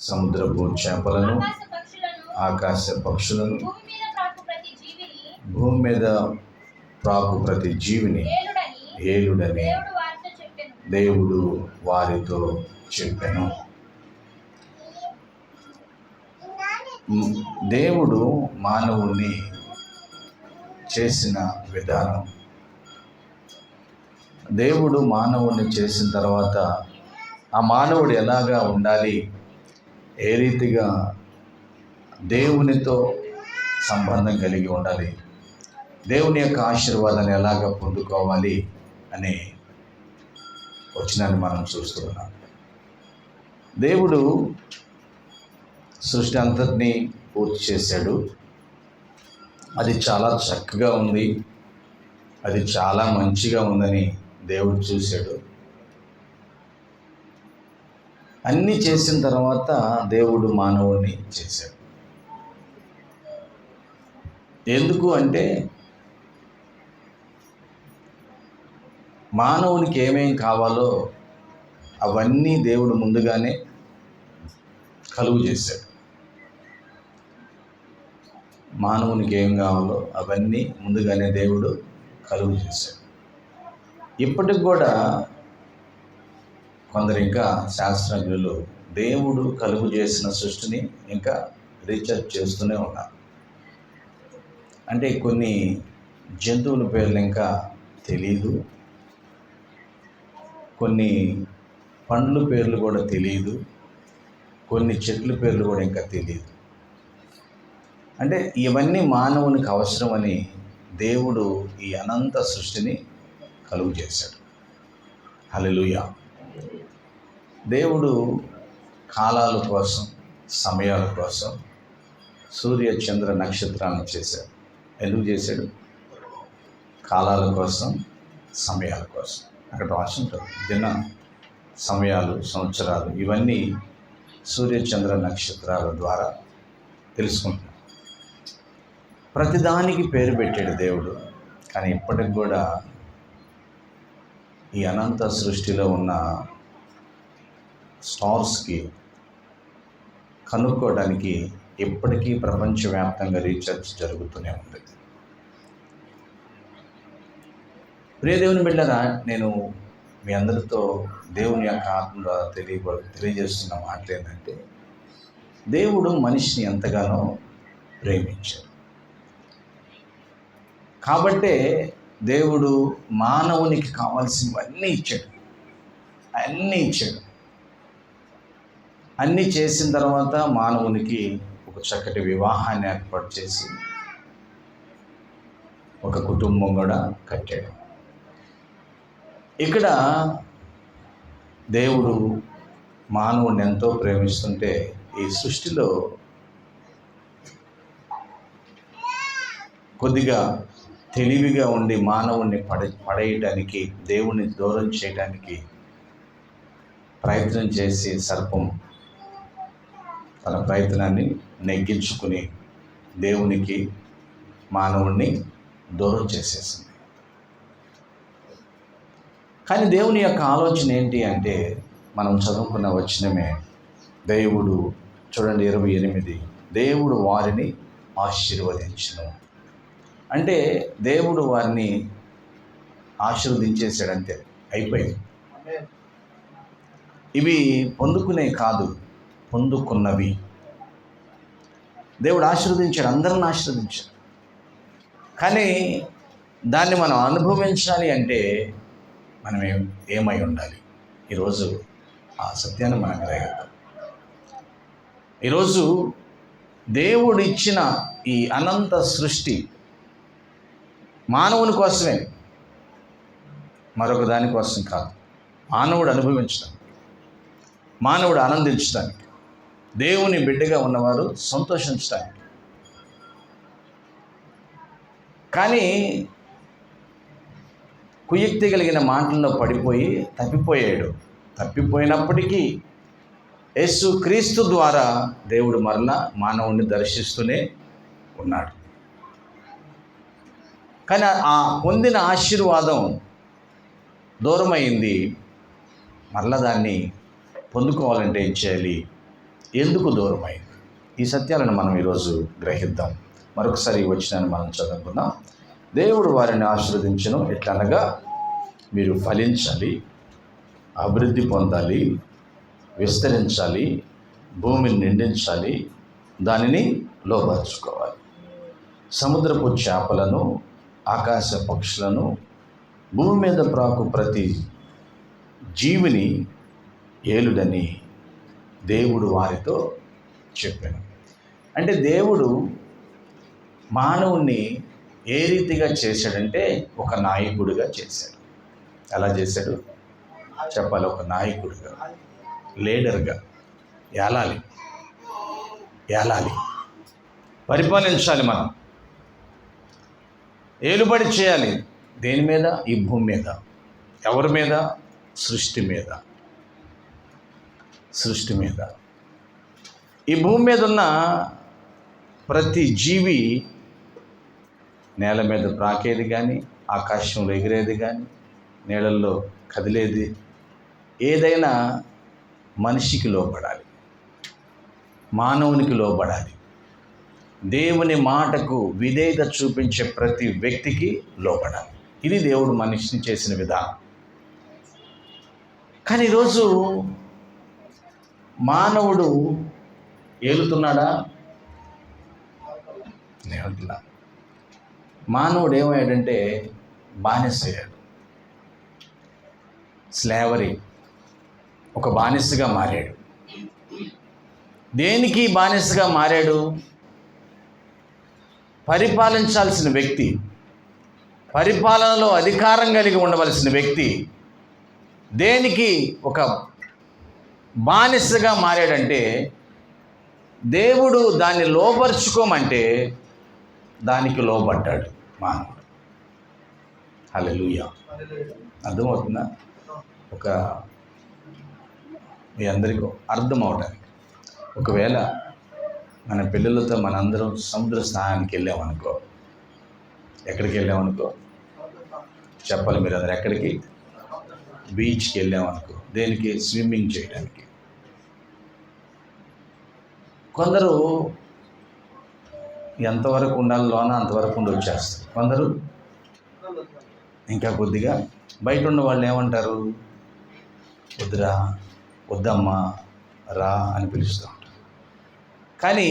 సముద్రపు చేపలను, ఆకాశ పక్షులను, భూమి మీద ప్రాకు ప్రతి జీవిని ఏలుడని దేవుడు వారితో చెప్పెను. దేవుడు మానవుణ్ణి చేసిన విధానం, దేవుడు మానవుణ్ణి చేసిన తర్వాత ఆ మానవుడు ఎలాగా ఉండాలి, ఏ రీతిగా దేవునితో సంబంధం కలిగి ఉండాలి, దేవుని యొక్క ఆశీర్వాదాన్ని ఎలాగ పొందుకోవాలి అనే వచనాన్ని మనం చూస్తున్నాం. దేవుడు సృష్టి అంతటినీ పూర్తి చేశాడు. అది చాలా చక్కగా ఉంది, అది చాలా మంచిగా ఉందని దేవుడు చూశాడు. అన్నీ చేసిన తర్వాత దేవుడు మానవుడిని చేశాడు. ఎందుకు అంటే మానవునికి ఏమేం కావాలో అవన్నీ దేవుడు ముందుగానే కలుగు చేశాడు. మానవునికి ఏం కావాలో అవన్నీ ముందుగానే దేవుడు కలుగు చేశాడు. ఇప్పటికి కూడా కొందరు ఇంకా శాస్త్రజ్ఞులు దేవుడు కలుగు చేసిన సృష్టిని ఇంకా రీసెర్చ్ చేస్తూనే ఉన్నారు. అంటే కొన్ని జంతువుల పేర్లు ఇంకా తెలియదు, కొన్ని పండ్ల పేర్లు కూడా తెలియదు, కొన్ని చెట్ల పేర్లు కూడా ఇంకా తెలియదు. అంటే ఇవన్నీ మానవునికి అవసరమని దేవుడు ఈ అనంత సృష్టిని కలుగు చేశాడు. హల్లెలూయా. దేవుడు కాలాల కోసం, సమయాల కోసం సూర్య చంద్ర నక్షత్రాలను చేశాడు. ఎందుకు చేశాడు? కాలాల కోసం, సమయాల కోసం. అక్కడ రాసి ఉంటుంది, దిన సమయాలు, సంవత్సరాలు ఇవన్నీ సూర్య చంద్ర నక్షత్రాల ద్వారా తెలుసుకుంటున్నాం. ప్రతిదానికి పేరు పెట్టాడు దేవుడు. కానీ ఇప్పటికి కూడా ఈ అనంత సృష్టిలో ఉన్న స్టార్స్కి కనుక్కోవడానికి ఇప్పటికీ ప్రపంచవ్యాప్తంగా రీసెర్చ్ జరుగుతూనే ఉంది. ప్రియ దేవుని బిడ్డలారా, నేను మీ అందరితో దేవుని యొక్క ఆత్మ ద్వారా తెలియజేస్తున్న మాట ఏంటంటే, దేవుడు మనిషిని ఎంతగానో ప్రేమించాడు. కాబట్టే దేవుడు మానవునికి కావాల్సినవన్నీ ఇచ్చాడు. అన్నీ చేసిన తర్వాత మానవునికి ఒక చక్కటి వివాహాన్ని ఏర్పాటు చేసి ఒక కుటుంబం కూడా కట్టాడు. ఇక్కడ దేవుడు మానవుడిని ఎంతో ప్రేమిస్తుంటే ఈ సృష్టిలో కొద్దిగా తెలివిగా ఉండి మానవుణ్ణి పడేయడానికి, దేవుణ్ణి దూరం చేయడానికి ప్రయత్నం చేసి సర్పం తన ప్రయత్నాన్ని నెగ్గించుకుని దేవునికి మానవుణ్ణి దూరం చేసేసింది. కానీ దేవుని యొక్క ఆలోచన ఏంటి అంటే, మనం చదువుకున్న వచనమే, దేవుడు చూడండి 28, దేవుడు వారిని ఆశీర్వదించును. అంటే దేవుడు వారిని ఆశీర్వదించేసాడంతే, అయిపోయింది. ఇవి పొందుకునే కాదు, పొందుకున్నవి. దేవుడు ఆశీర్వదించాడు, అందరిని ఆశీర్వదించాడు. కానీ దాన్ని మనం అనుభవించాలి అంటే మనం ఏమై ఉండాలి? ఈరోజు ఆ సత్యాన్ని మనం గ్రహిద్దాం. ఈరోజు దేవుడు ఇచ్చిన ఈ అనంత సృష్టి మానవుని కోసమే, మరొక దానికోసం కాదు. మానవుడు అనుభవించడానికి, మానవుడు ఆనందించడానికి, దేవుని బిడ్డగా ఉన్నవారు సంతోషించడానికి. కానీ కుయుక్తి కలిగిన మాటల్లో పడిపోయి తప్పిపోయాడు. తప్పిపోయినప్పటికీ యేసు క్రీస్తు ద్వారా దేవుడు మరలా మానవుణ్ణి దర్శిస్తూనే ఉన్నాడు. కానీ ఆ పొందిన ఆశీర్వాదం దూరమైంది. మరలా దాన్ని పొందుకోవాలంటే ఏం చేయాలి? ఎందుకు దూరమైంది? ఈ సత్యాలను మనం ఈరోజు గ్రహిద్దాం. మరొకసారి ఈ వచనాన్ని మనం చదువుకుందాం. దేవుడు వారిని ఆశీర్వదించును, ఎట్లనగా మీరు ఫలించాలి, అభివృద్ధి పొందాలి, విస్తరించాలి, భూమిని నిండించాలి, దానిని లోపరుచుకోవాలి. సముద్రపు చేపలను, ఆకాశ పక్షులను, భూమి మీద ప్రాకు ప్రతి జీవిని ఏలుడని దేవుడు వారితో చెప్పాను. అంటే దేవుడు మానవుణ్ణి ఏ రీతిగా చేశాడంటే ఒక నాయకుడిగా చేశాడు. ఎలా చేశాడు చెప్పాలి? ఒక నాయకుడిగా, లీడర్గా ఏలాలి, పరిపాలించాలి, మనం ఏలుబడి చేయాలి. దేని మీద? ఈ భూమి మీద. ఎవరి మీద? సృష్టి మీద. ఈ భూమి మీద ఉన్న ప్రతి జీవి, నేల మీద ప్రాకేది కానీ, ఆకాశంలో ఎగిరేది కానీ, నీళ్ళల్లో కదిలేది ఏదైనా మనిషికి లోబడాలి, మానవునికి లోబడాలి. దేవుని మాటకు విధేయత చూపించే ప్రతి వ్యక్తికి లోబడాలి. ఇది దేవుడు మనిషిని చేసిన విధానం. కానీ ఈరోజు మానవుడు ఏలుతున్నాడా? ఏమంటున్నా? మానవుడు ఏమయ్యాడంటే బానిసయ్యాడు. స్లేవరీ, ఒక బానిసగా మారాడు. దేనికి బానిసగా మారాడు? పరిపాలించాల్సిన వ్యక్తి, పరిపాలనలో అధికారం కలిగి ఉండవలసిన వ్యక్తి దేనికి ఒక బానిసగా మారాడంటే, దేవుడు దాన్ని లోపరుచుకోమంటే దానికి లోబడ్డాడు మానవుడు. హల్లెలూయా. అర్థమవుతుందా? మీ అందరికీ అర్థం అవడానికి, ఒకవేళ మన పిల్లలతో మనందరం సముద్ర స్నానానికి వెళ్ళామనుకో, ఎక్కడికి వెళ్ళామనుకో చెప్పాలి మీరు అందరు? ఎక్కడికి? బీచ్కి వెళ్ళామనుకో. దేనికి? స్విమ్మింగ్ చేయడానికి. కొందరు ఎంతవరకు ఉండాలి లోన అంతవరకు ఉండి వచ్చేస్తారు. కొందరు ఇంకా కొద్దిగా బయట ఉన్న వాళ్ళు ఏమంటారు? వద్దురా, వద్దమ్మా, రా అని పిలుస్తూ ఉంటారు. కానీ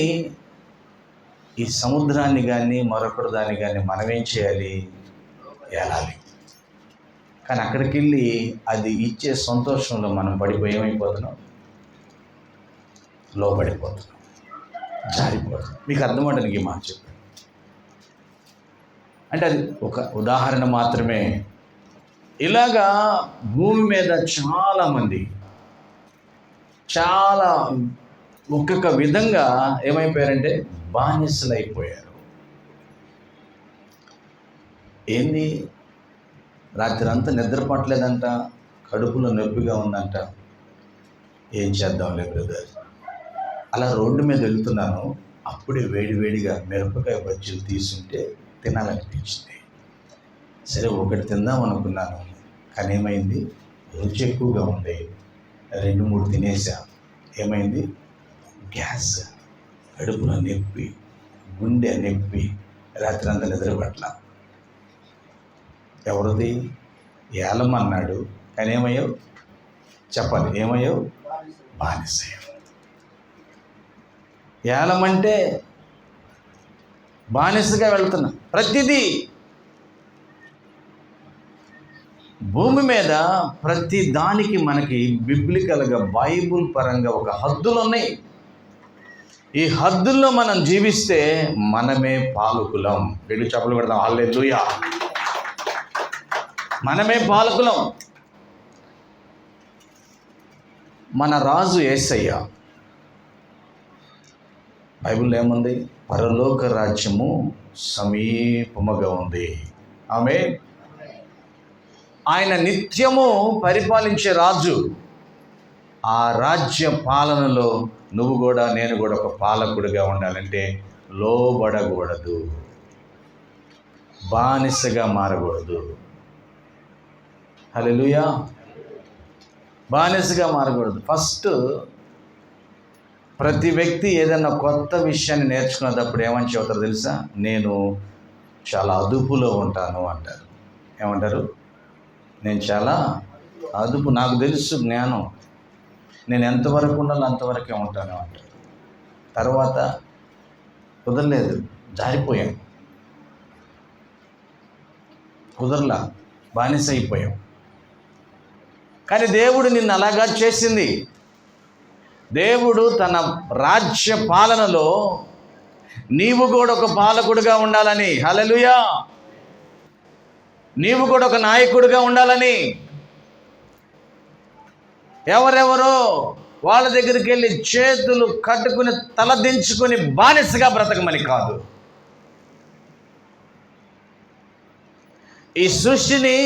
ఈ సముద్రాన్ని కానీ మరొకటి దాన్ని కానీ మనమేం చేయాలి? ఏలాలి. కానీ అక్కడికి వెళ్ళి అది ఇచ్చే సంతోషంలో మనం పడిపోయి ఏమైపోతున్నాం? లోబడిపోతున్నాం, జారిపోతున్నాం. మీకు అర్థమవడానికి ఈ మాట చెప్పాను. అంటే అది ఒక ఉదాహరణ మాత్రమే. ఇలాగా భూమి మీద చాలామంది చాలా ఒక్కొక్క విధంగా ఏమైపోయారంటే బానిసలు అయిపోయారు. ఏంది? రాత్రి అంతా నిద్ర పట్టలేదంట, కడుపులో నొప్పిగా ఉందంట. ఏం చేద్దాంలే బ్రదర్, అలా రోడ్డు మీద వెళ్తున్నాను, అప్పుడే వేడివేడిగా మిరపకాయ బజ్జీలు తీసుంటే తినాలనిపించింది. సరే ఒకటి తిందాం అనుకున్నాను, కానీ ఏమైంది? రుచి ఎక్కువగా ఉంది. 2-3 తినేసా. ఏమైంది? గ్యాస్, కడుపులో నొప్పి, గుండె నొప్పి, రాత్రి అంతా నిద్ర పట్ల. ఎవరిది? ఏలమన్నాడు, కానీ ఏమయ్యావు? చెప్పాలి, ఏమయ్యావు? బానిసయ్యావు. ఏలమంటే బానిసగా వెళ్తున్నా. ప్రతిదీ భూమి మీద ప్రతి దానికి మనకి బిబ్లికల్గా, బైబుల్ పరంగా ఒక హద్దులు ఉన్నాయి. ఈ హద్దుల్లో మనం జీవిస్తే మనమే పాలకులం. వెళ్ళు చప్పలు పెడదాం. హల్లెలూయా. మనమే పాలకులం. మన రాజు యేసయ్య. బైబిల్లో ఏముంది? పరలోక రాజ్యము సమీపముగా ఉంది. ఆమేన్. ఆయన నిత్యము పరిపాలించే రాజు. ఆ రాజ్య పాలనలో నువ్వు కూడా, నేను కూడా ఒక పాలకుడిగా ఉండాలంటే లోబడకూడదు, బానిసగా మారకూడదు. హల్లెలూయా. బానిసగా మారకూడదు. ఫస్ట్ ప్రతి వ్యక్తి ఏదైనా కొత్త విషయాన్ని నేర్చుకునేటప్పుడు ఏమని చెబుతారో తెలుసా? నేను చాలా అదుపులో ఉంటాను అంటారు. ఏమంటారు? నేను చాలా అదుపు, నాకు తెలుసు జ్ఞానం, నేను ఎంతవరకు ఉండాలో అంతవరకే ఉంటాను అంటారు. తర్వాత కుదరలేదు, జారిపోయాం, కుదరలా, బానిస అయిపోయాం. కానీ దేవుడు నిన్ను అలాగా చేసింది. దేవుడు తన రాజ్య పాలనలో నీవు కూడా ఒక పాలకుడిగా ఉండాలని, హల్లెలూయా, నీవు కూడా ఒక నాయకుడిగా ఉండాలని. ఎవరెవరో వాళ్ళ దగ్గరికి వెళ్ళి చేతులు కట్టుకుని తల దించుకొని బానిసగా బ్రతకమని కాదు. ఈ సృష్టిని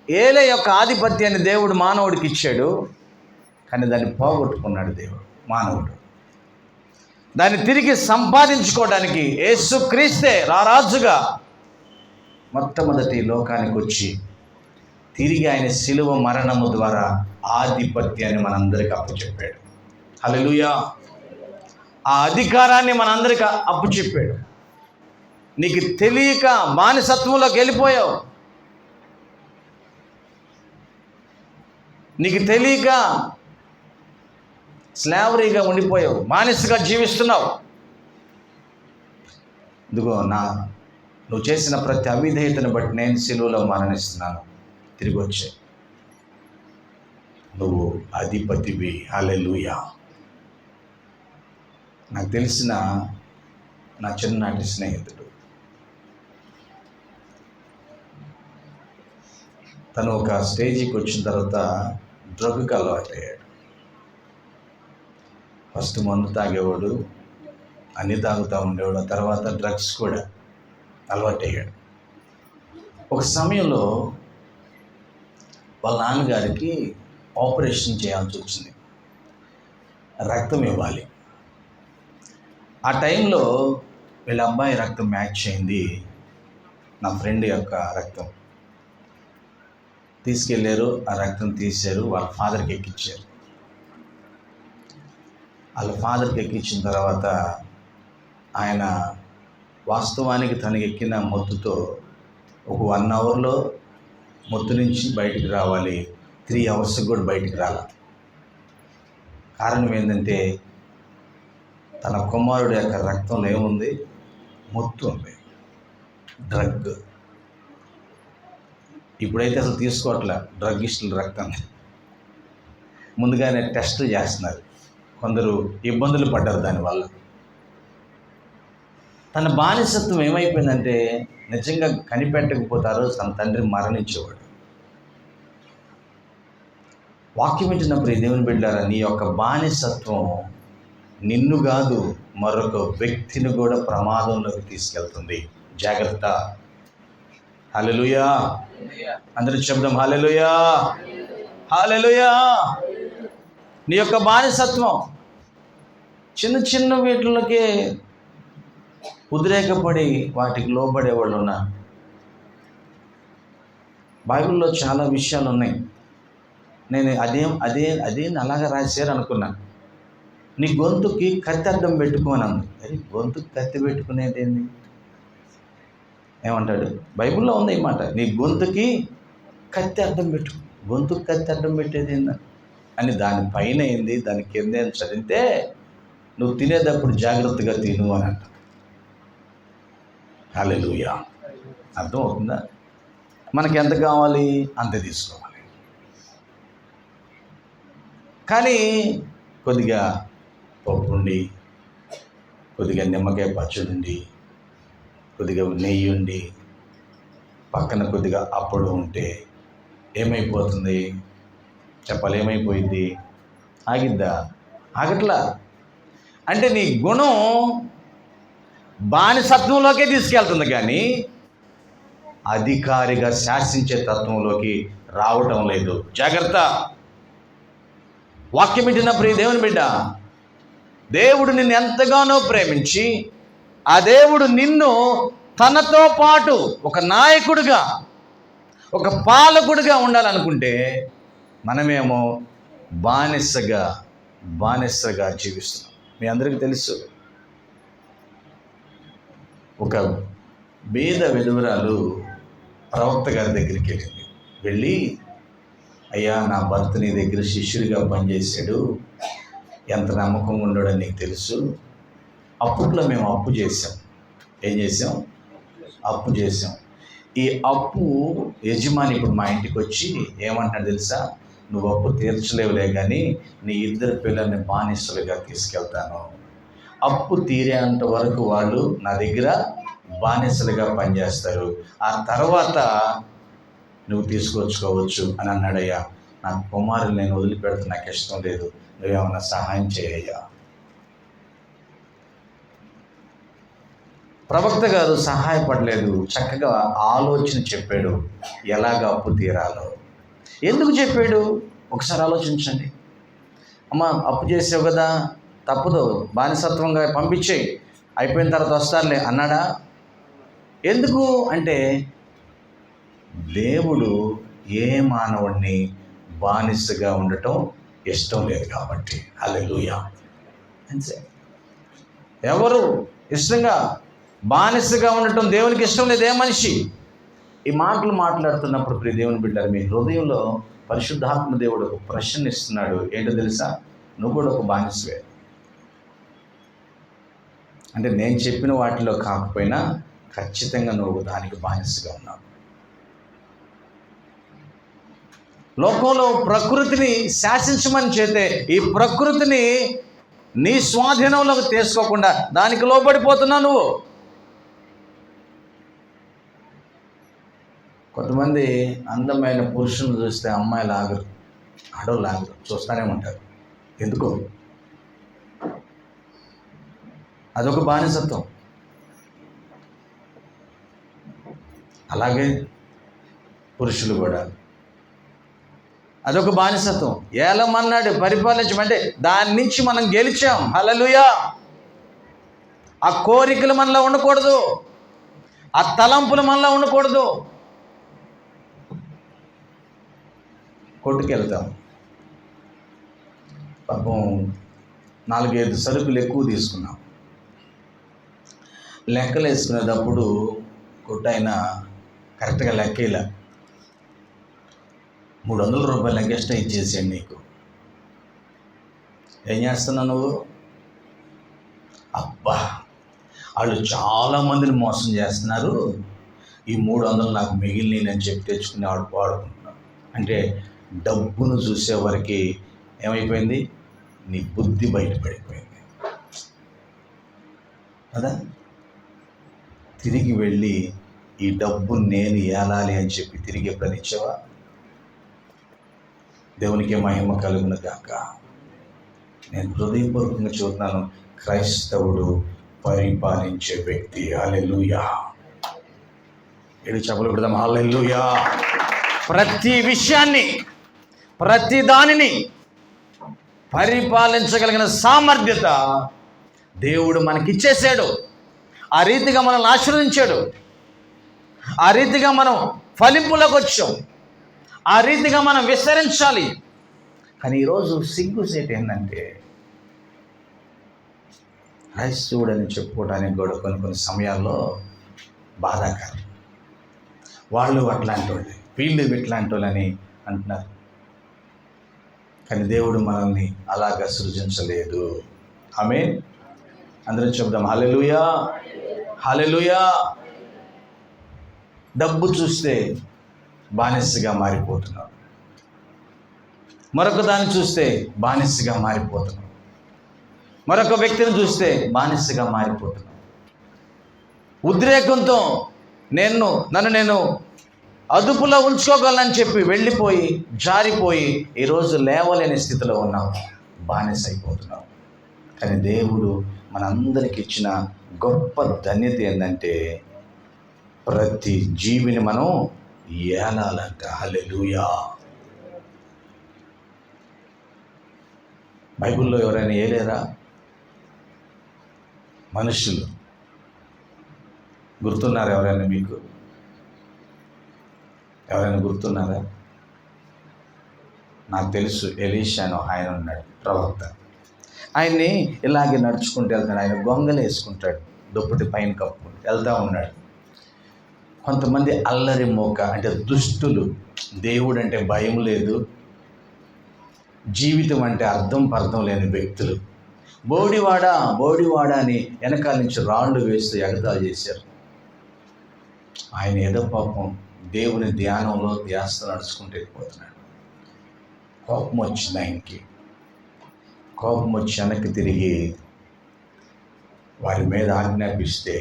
ఏలే యొక్క ఆధిపత్యాన్ని దేవుడు మానవుడికి ఇచ్చాడు, కానీ దాన్ని పోగొట్టుకున్నాడు దేవుడు, మానవుడు. దాన్ని తిరిగి సంపాదించుకోవడానికి యేసుక్రీస్తే రారాజుగా మొట్టమొదటి లోకానికి వచ్చి తిరిగి ఆయన శిలువ మరణము ద్వారా ఆధిపత్యాన్ని మనందరికీ అప్పచెప్పాడు. హల్లెలూయా. ఆ అధికారాన్ని మనందరికీ అప్పచెప్పాడు. నీకు తెలియక బానిసత్వంలోకి వెళ్ళిపోయావు, నీకు తెలియక స్లావరీగా ఉండిపోయావు, బానిసగా జీవిస్తున్నావు. ఇదిగో నువ్వు చేసిన ప్రతి అవిధేయతను బట్టి నేను శిలువలో మరణిస్తున్నాను, తిరిగి వచ్చే నువ్వు అధిపతివి. హల్లెలూయా. నాకు తెలిసిన నా చిన్ననాటి స్నేహితుడు, తను ఒక స్టేజీకి వచ్చిన తర్వాత డ్రగ్కి అలవాటయ్యాడు. ఫస్ట్ మందు తాగేవాడు, అన్నీ తాగుతూ ఉండేవాడు, ఆ తర్వాత డ్రగ్స్ కూడా అలవాటయ్యాడు. ఒక సమయంలో వాళ్ళ నాన్నగారికి ఆపరేషన్ చేయాల్సి వచ్చింది, రక్తం ఇవ్వాలి. ఆ టైంలో వీళ్ళ అబ్బాయి రక్తం మ్యాచ్ అయింది, నా ఫ్రెండ్ యొక్క రక్తం తీసుకెళ్ళారు. ఆ రక్తం తీశారు, వాళ్ళ ఫాదర్కి ఎక్కించారు. వాళ్ళ ఫాదర్కి ఎక్కించిన తర్వాత ఆయన వాస్తవానికి తనకి ఎక్కిన మొత్తుతో ఒక 1 అవర్లో మొత్తు నుంచి బయటికి రావాలి, 3 అవర్స్కి కూడా బయటికి రాల. కారణం ఏంటంటే తన కుమారుడు యొక్క రక్తంలో ఏముంది? మొత్తు ఉంది, డ్రగ్. ఇప్పుడైతే అసలు తీసుకోవట్లే డ్రగ్గిస్టుల రక్తాన్ని, ముందుగానే టెస్టులు చేస్తున్నారు. కొందరు ఇబ్బందులు పడ్డారు దానివల్ల. తన బానిసత్వం ఏమైపోయిందంటే నిజంగా కనిపెట్టకపోతారో తన తండ్రి మరణించేవాడు. వాక్యం వింటున్నప్పుడు దేవుని బిడ్డలారా, నీ యొక్క బానిసత్వం నిన్ను కాదు మరొక వ్యక్తిని కూడా ప్రమాదంలోకి తీసుకెళ్తుంది. జాగ్రత్త. హల్లెలూయా. అందరి శబ్దం హల్లెలూయా, హల్లెలూయా. నీ యొక్క బానిసత్వం చిన్న చిన్న వీటిలోకి ఉద్రేకపడి వాటికి లోబడే వాళ్ళు ఉన్నారు. బైబిల్లో చాలా విషయాలు ఉన్నాయి. నేను అదేం అలాగా రాశారు అనుకున్నాను. నీ గొంతుకి కత్తి అడ్డం పెట్టుకోనంది. అది గొంతుకి కత్తి పెట్టుకునేది ఏంది? ఏమంటాడు? బైబిల్లో ఉంది ఈ మాట, నీ గొంతుకి కత్తి అడ్డం పెట్టు. గొంతుకి కత్తి అడ్డం పెట్టేది ఏందా అని దానిపైన ఏంది, దాని కింద ఏం చదివితే నువ్వు తినేటప్పుడు జాగ్రత్తగా తిను అని అంట. హల్లెలూయా. అర్థమవుతుందా? మనకి ఎంత కావాలి అంతే తీసుకోవాలి. కానీ కొద్దిగా పప్పు ఉండి, కొద్దిగా నిమ్మకాయ పచ్చడి ఉండి, కొద్దిగా నెయ్యి ఉండి, పక్కన కొద్దిగా అప్పుడు ఉంటే ఏమైపోతుంది చెప్పాలి? ఏమైపోయింది? ఆగిద్దా? ఆగట్లా. అంటే నీ గుణం బానిసత్వంలోకే తీసుకెళ్తుంది, కానీ అధికారిగా శాసించే తత్వంలోకి రావటం లేదు. జాగ్రత్త. వాక్యం వింటున్న ప్రియ దేవుని బిడ్డ, దేవుడు నిన్ను ఎంతగానో ప్రేమించి ఆ దేవుడు నిన్ను తనతో పాటు ఒక నాయకుడిగా, ఒక పాలకుడిగా ఉండాలనుకుంటే మనమేమో బానిసగా జీవిస్తున్నాం. మీ అందరికీ తెలుసు. ఒక బీద విధవరాలు ప్రవక్త గారి దగ్గరికి వెళ్ళింది. వెళ్ళి, అయ్యా, నా భర్త నీ దగ్గర శిష్యుడిగా పనిచేశాడు, ఎంత నమ్మకంగా ఉండడని నీకు తెలుసు. అప్పట్లో మేము అప్పు చేసాం. ఏం చేసాం? అప్పు చేసాం. ఈ అప్పు యజమాని ఇప్పుడు మా ఇంటికి వచ్చి ఏమంటున్నాడు తెలుసా? నువ్వు అప్పు తీర్చలేవులే కానీ నీ 2 పిల్లల్ని బానిసలుగా తీసుకెళ్తాను. అప్పు తీరేంత వరకు వాళ్ళు నా దగ్గర బానిసలుగా పనిచేస్తారు. ఆ తర్వాత నువ్వు తీసుకొచ్చుకోవచ్చు అని అన్నాడయ్యా. నా కుమారుని నేను వదిలిపెడితే నాకు ఇష్టం లేదు, నువ్వేమన్నా సహాయం చేయయ్యా. ప్రవక్త గారు సహాయపడలేదు, చక్కగా ఆలోచన చెప్పాడు ఎలాగ అప్పు తీరాలో. ఎందుకు చెప్పాడు ఒకసారి ఆలోచించండి. అమ్మ, అప్పు చేసావు కదా, తప్పదు, బానిసత్వంగా పంపించేయి, అయిపోయిన తర్వాత వస్తారులే అన్నాడా? ఎందుకు అంటే దేవుడు ఏ మానవుడిని బానిసగా ఉండటం ఇష్టం లేదు కాబట్టి. హల్లెలూయా. అంతే. ఎవరు ఇష్టంగా బానిసగా ఉండటం దేవునికి ఇష్టం లేదు, ఏ మనిషి. ఈ మాటలు మాట్లాడుతున్నప్పుడు ప్రియ దేవుని బిడ్డలారా, మీ హృదయంలో పరిశుద్ధాత్మ దేవుడు ఒక ప్రశ్న ఇస్తున్నాడు. ఏంటో తెలుసా? నువ్వు కూడా ఒక బానిసవే. అంటే నేను చెప్పిన వాటిలో కాకపోయినా ఖచ్చితంగా నువ్వు దానికి బానిసగా ఉన్నావు. లోకంలో ప్రకృతిని శాసించమని చేతే ఈ ప్రకృతిని నీ స్వాధీనంలోకి తీసుకోకుండా దానికి లోబడిపోతున్నావు నువ్వు. కొంతమంది అందమైన పురుషులను చూస్తే అమ్మాయిలు ఆగరు, ఆడవాళ్ళు ఆగరు, చూస్తూనే ఉంటారు. ఎందుకో? అదొక బానిసత్వం. అలాగే పురుషులు కూడా అదొక బానిసత్వం. ఏలమన్నాడు, పరిపాలించమంటే దాని నుంచి మనం గెలిచాం. హల్లెలూయా. ఆ కోరికలు మనలో ఉండకూడదు, ఆ తలంపులు మనలో ఉండకూడదు. కొట్టుకెళ్తాం, పాపం 4-5 సరుకులు ఎక్కువ తీసుకున్నాం. లెక్కలు వేసుకునేటప్పుడు కొట్టైన కరెక్ట్గా లెక్కేలా 300 రూపాయలు ఎక్స్ట్రా ఇచ్చేసాడు నీకు. ఏం చేస్తున్నావు నువ్వు? అబ్బా, వాళ్ళు చాలామందిని మోసం చేస్తున్నారు, ఈ 300 నాకు మిగిలినని చెప్పి తెచ్చుకుని వాడుకుంటున్నావు. అంటే డబ్బును చూసేవారికి ఏమైపోయింది? నీ బుద్ధి బయటపడిపోయింది కదా. తిరిగి వెళ్ళి ఈ డబ్బు నేను ఏలాలి అని చెప్పి తిరిగి ఎప్పుడైనా ఇచ్చావా? దేవునికి మహిమ కలుగును గాక. నేను హృదయపూర్వకంగా చూస్తున్నాను, క్రైస్తవుడు పరిపాలించే వ్యక్తి. హల్లెలూయా. ఏడు చెప్పలు పెడదాం. హల్లెలూయా. ప్రతి విషయాన్ని, ప్రతి దానిని పరిపాలించగలిగిన సామర్థ్యత దేవుడు మనకిచ్చేసాడు. ఆ రీతిగా మనల్ని ఆశీర్వదించాడు. ఆ రీతిగా మనం ఫలింపులోకి వచ్చాం. ఆ రీతిగా మనం విస్తరించాలి. కానీ ఈరోజు సిగ్గుసేటు ఏంటంటే, క్రైస్తవుడని చెప్పుకోవడానికి కూడా కొన్ని సమయాల్లో బాధాకరం. వాళ్ళు అట్లాంటి వాళ్ళే, వీళ్ళు ఇట్లాంటి వాళ్ళని అంటున్నారు. కానీ దేవుడు మనల్ని అలాగా సృజించలేదు. ఆమేన్. అందరం చెప్దాం హల్లెలూయా, హల్లెలూయా. డబ్బు చూస్తే బానిసగా మారిపోతున్నాం, మరొక దాన్ని చూస్తే బానిసగా మారిపోతున్నాం, మరొక వ్యక్తిని చూస్తే బానిసగా మారిపోతున్నాం. ఉద్రేకంతో నన్ను నేను అదుపులో ఉంచుకోగలనని చెప్పి వెళ్ళిపోయి జారిపోయి ఈరోజు లేవలేని స్థితిలో ఉన్నాం, బానిస అయిపోతున్నాం. కానీ దేవుడు మనందరికి ఇచ్చిన గొప్ప ధన్యత ఏంటంటే ప్రతి జీవిని మనం ఏలాలంట. హల్లెలూయా. బైబిల్లో ఎవరైనా ఏలేరా? మనుషులు గుర్తున్నారా? ఎవరైనా మీకు ఎవరైనా గుర్తున్నారా? నాకు తెలుసు, ఎలీషాను ఆయన ఉన్నాడు, ప్రవక్త. ఆయన్ని ఇలాగే నడుచుకుంటూ వెళ్తాడు. ఆయన గొంగలు వేసుకుంటాడు, దుప్పటి పైన కప్పుకుంటూ వెళ్తూ ఉన్నాడు. కొంతమంది అల్లరి మోక అంటే దుష్టులు, దేవుడు అంటే భయం లేదు, జీవితం అంటే పర్థం లేని వ్యక్తులు బోడివాడ అని వెనకాల నుంచి రాళ్ళు వేస్తూ ఎగతాళి చేశారు. ఆయన ఏదో పాపం దేవుని ధ్యానంలో ధ్యాసతో నడుచుకుంటూ వెళ్ళిపోతున్నాడు. కోపం వచ్చింది ఆయనకి. కోపం వచ్చి వెనక్కి తిరిగి వారి మీద ఆజ్ఞాపిస్తే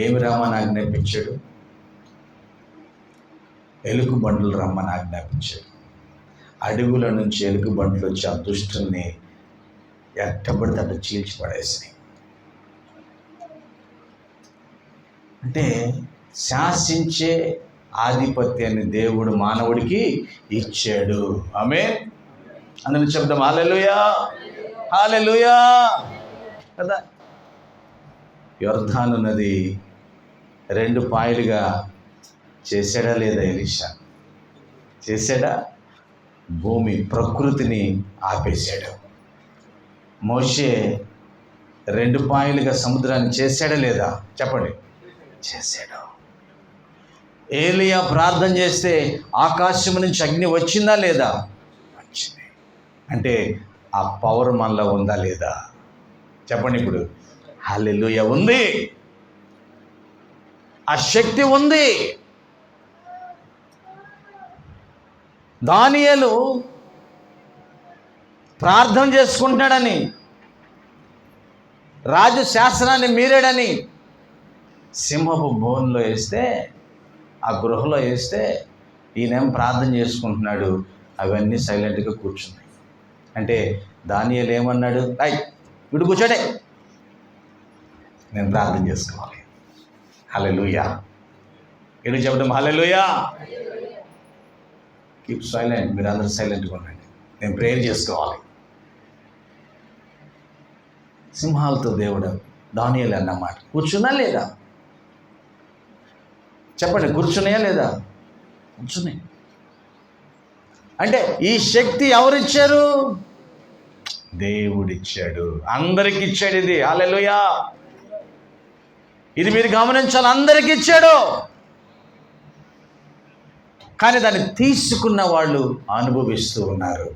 ఏమి రమ్మని ఆజ్ఞాపించాడు? ఎలుగుబంట్లు రమ్మని ఆజ్ఞాపించాడు. అడవుల నుంచి ఎలుగుబంట్లు వచ్చి ఆ దుష్టుల్ని ఎట్టబడితే అట్లా చీల్చి పడేసినాయి. అంటే శాసించే ఆధిపత్యాన్ని దేవుడు మానవుడికి ఇచ్చాడు. ఆమేన్. అందరూ చెప్తాం హల్లెలూయా, హల్లెలూయా కదా. యొర్దాను నది 2 పాయలుగా చేశాడా లేదా ఎలీషా? చేశాడా? భూమి ప్రకృతిని ఆపేశాడు. మోషే 2 పాయలుగా సముద్రాన్ని చేశాడా లేదా? చెప్పండి. చేశాడు. ఏలియా ప్రార్థన చేస్తే ఆకాశం నుంచి అగ్ని వచ్చిందా లేదా? వచ్చింది. అంటే ఆ పవర్ మనలో ఉందా లేదా? చెప్పండి. ఇప్పుడు హల్లెలూయా ఉంది, ఆ శక్తి ఉంది. దానియేలు ప్రార్థన చేసుకుంటాడని, రాజు శాసనాన్ని మీరాడని సింహపు బోన్లో వేస్తే, ఆ గృహలో వేస్తే ఈయనేం ప్రార్థన చేసుకుంటున్నాడు, అవన్నీ సైలెంట్గా కూర్చున్నాయి. అంటే దానియేలు ఏమన్నాడు? వీడు కూర్చోడే, నేను ప్రార్థన చేసుకోవాలి. హల్లెలూయా. ఏడు చెప్పడం హల్లెలూయా. Keep silent. మీరు అందరూ సైలెంట్గా ఉండండి, నేను ప్రేయర్ చేసుకోవాలి. సింహాలతో దేవుడు దానియేలు అన్నమాట. కూర్చున్నా లేదా? చెప్పండి. కూర్చున్నాయా లేదా? కూర్చున్నాయి. అంటే ఈ శక్తి ఎవరిచ్చారు? దేవుడిచ్చాడు. అందరికి ఇచ్చాడు. ఇది హల్లెలూయా. ఇది మీరు గమనించాలి, అందరికి ఇచ్చాడు. కానీ దాన్ని తీసుకున్న వాళ్ళు అనుభవిస్తూ ఉన్నారు,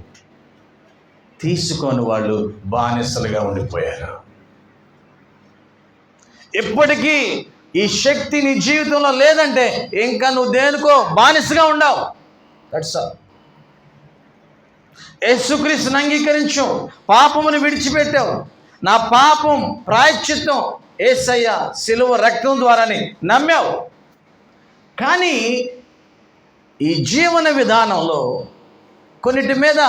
తీసుకొని వాళ్ళు బానిసలుగా ఉండిపోయారు. ఇప్పటికీ ఈ శక్తి నీ జీవితంలో లేదంటే ఇంకా నువ్వు దేనికో బానిసగా ఉండవు. That's all. యేసుక్రీస్తుని అంగీకరించు, పాపమును విడిచిపెట్టావు. నా పాపం ప్రాయశ్చిత్తం యేసయ్య సిలువ రక్తం ద్వారాని నమ్మావు. కానీ ఈ జీవన విధానంలో కొన్నిటి మీద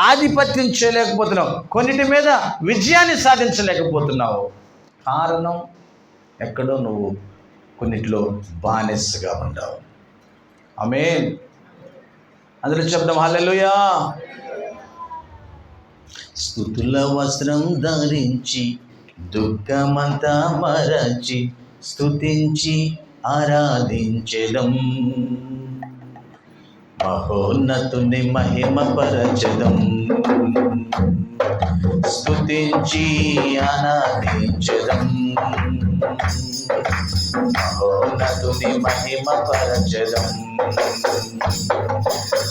ఆధిపత్యం చేయలేకపోతున్నావు, కొన్నిటి మీద విజయాన్ని సాధించలేకపోతున్నావు. కారణం ఎక్కడో నువ్వు కొన్నిటిలో బానిసగా ఉండవు. ఆమేన్. అందరూ చెప్దాం హల్లెలూయా. స్తుతుల వస్త్రం ధరించి దుఃఖమంతా మరచి స్తుతించి ఆరాధించెదం, మహోన్నతుని మహిమ పరచదం, స్తుతించి ఆరాధించెదం, మహోన్నతుని మహిమ పరచదం.